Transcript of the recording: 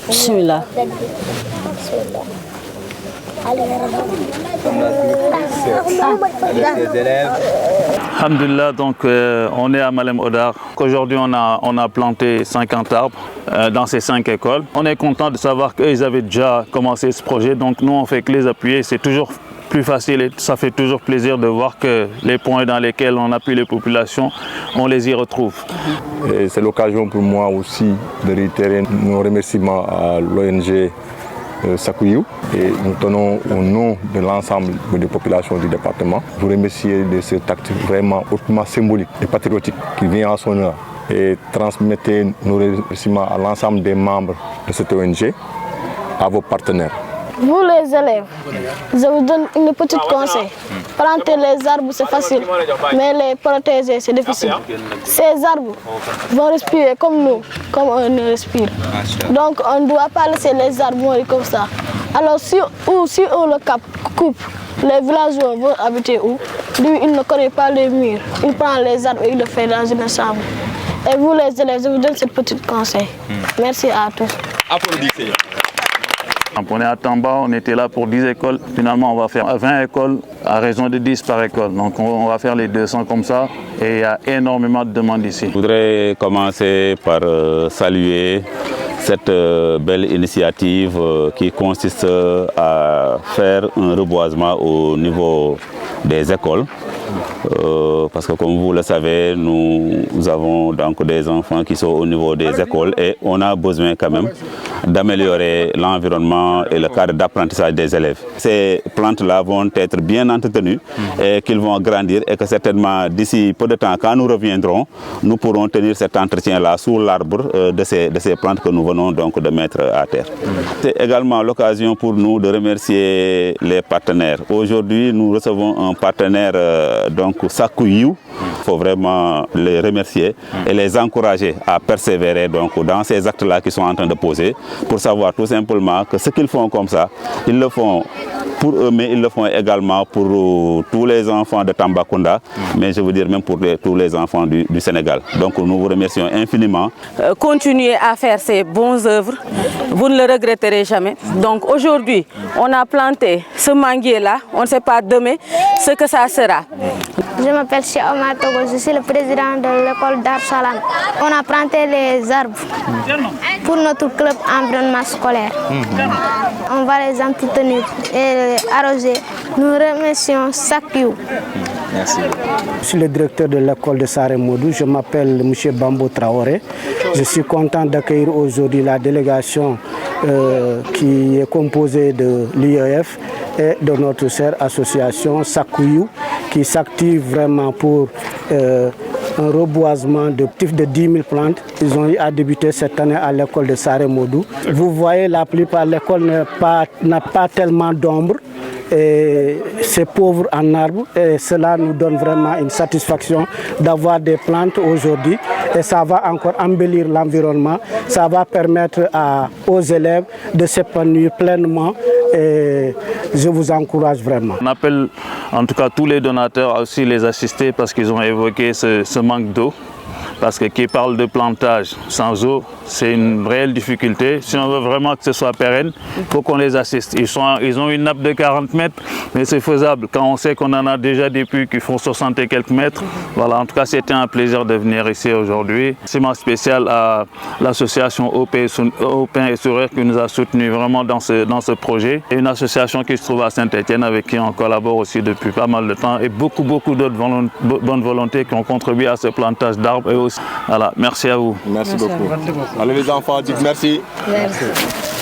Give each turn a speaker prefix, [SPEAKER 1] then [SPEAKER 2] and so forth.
[SPEAKER 1] Bismillah.
[SPEAKER 2] Alhamdulillah, donc on est à Malem Hodar. Aujourd'hui, on a planté 50 arbres dans ces 5 écoles. On est content de savoir qu'ils avaient déjà commencé ce projet, donc nous on fait que les appuyer. C'est toujours plus facile et ça fait toujours plaisir de voir que les points dans lesquels on appuie les populations, on les y retrouve.
[SPEAKER 3] C'est l'occasion pour moi aussi de réitérer nos remerciements à l'ONG Sakuyou et nous tenons au nom de l'ensemble des populations du département vous remercier de cet acte vraiment hautement symbolique et patriotique qui vient en son heure et transmettez nos remerciements à l'ensemble des membres de cette ONG, à vos partenaires.
[SPEAKER 4] Vous les élèves, je vous donne une petite conseil. Planter les arbres c'est facile, mais les protéger c'est difficile. Ces arbres vont respirer comme nous, comme on respire. Donc on ne doit pas laisser les arbres mourir comme ça. Alors si on le coupe, les villageois vont habiter où? Lui il ne connaît pas les murs, il prend les arbres et il le fait dans une chambre. Et vous les élèves, je vous donne ce petit conseil. Merci à tous.
[SPEAKER 5] Applaudissez.
[SPEAKER 2] On est à Tamba, on était là pour 10 écoles. Finalement, on va faire 20 écoles à raison de 10 par école. Donc on va faire les 200 comme ça et il y a énormément de demandes ici.
[SPEAKER 6] Je voudrais commencer par saluer cette belle initiative qui consiste à faire un reboisement au niveau des écoles. Parce que comme vous le savez, nous avons donc des enfants qui sont au niveau des écoles et on a besoin quand même d'améliorer l'environnement et le cadre d'apprentissage des élèves. Ces plantes-là vont être bien entretenues et qu'ils vont grandir et que certainement d'ici peu de temps, quand nous reviendrons, nous pourrons tenir cet entretien-là sous l'arbre de ces plantes que nous venons donc de mettre à terre. C'est également l'occasion pour nous de remercier les partenaires. Aujourd'hui, nous recevons un partenaire donc Sakuyou. Il faut vraiment les remercier et les encourager à persévérer donc dans ces actes-là qu'ils sont en train de poser pour savoir tout simplement que ce qu'ils font comme ça, ils le font pour eux, mais ils le font également pour tous les enfants de Tambacounda, mais je veux dire même pour tous les enfants du Sénégal. Donc nous vous remercions infiniment.
[SPEAKER 1] Continuez à faire ces bonnes œuvres, vous ne le regretterez jamais. Donc aujourd'hui, on a planté ce manguier-là, on ne sait pas demain ce que ça sera.
[SPEAKER 4] Je m'appelle Cheikh Omar Togo, je suis le président de l'école Dar Salam. On a planté les arbres pour notre club environnement scolaire. On va les entretenir et les arroser. Nous remercions Sakuyou.
[SPEAKER 5] Merci.
[SPEAKER 7] Je suis le directeur de l'école de Saré Modou, je m'appelle M. Bambo Traoré. Je suis content d'accueillir aujourd'hui la délégation qui est composée de l'IEF et de notre chère association Sakuyou qui s'active vraiment pour un reboisement de 10 000 plantes. Ils ont eu à débuter cette année à l'école de Saré Modou. Vous voyez, la plupart de l'école n'a pas tellement d'ombre. C'est pauvre en arbres et cela nous donne vraiment une satisfaction d'avoir des plantes aujourd'hui et ça va encore embellir l'environnement, ça va permettre aux élèves de s'épanouir pleinement et je vous encourage vraiment.
[SPEAKER 2] On appelle en tout cas tous les donateurs à aussi les assister parce qu'ils ont évoqué ce manque d'eau. Parce que qui parle de plantage sans eau, c'est une réelle difficulté. Si on veut vraiment que ce soit pérenne, il faut qu'on les assiste. Ils ont une nappe de 40 mètres, mais c'est faisable. Quand on sait qu'on en a déjà des puits qui font 60 et quelques mètres. Voilà, en tout cas, c'était un plaisir de venir ici aujourd'hui. C'est spécial à l'association Au Pain et Sourire qui nous a soutenus vraiment dans ce projet. Et une association qui se trouve à Saint-Étienne avec qui on collabore aussi depuis pas mal de temps. Et beaucoup d'autres bonnes volontés qui ont contribué à ce plantage d'arbres. Voilà, merci à vous.
[SPEAKER 5] Merci beaucoup. Allez les enfants, dites merci.
[SPEAKER 4] Merci.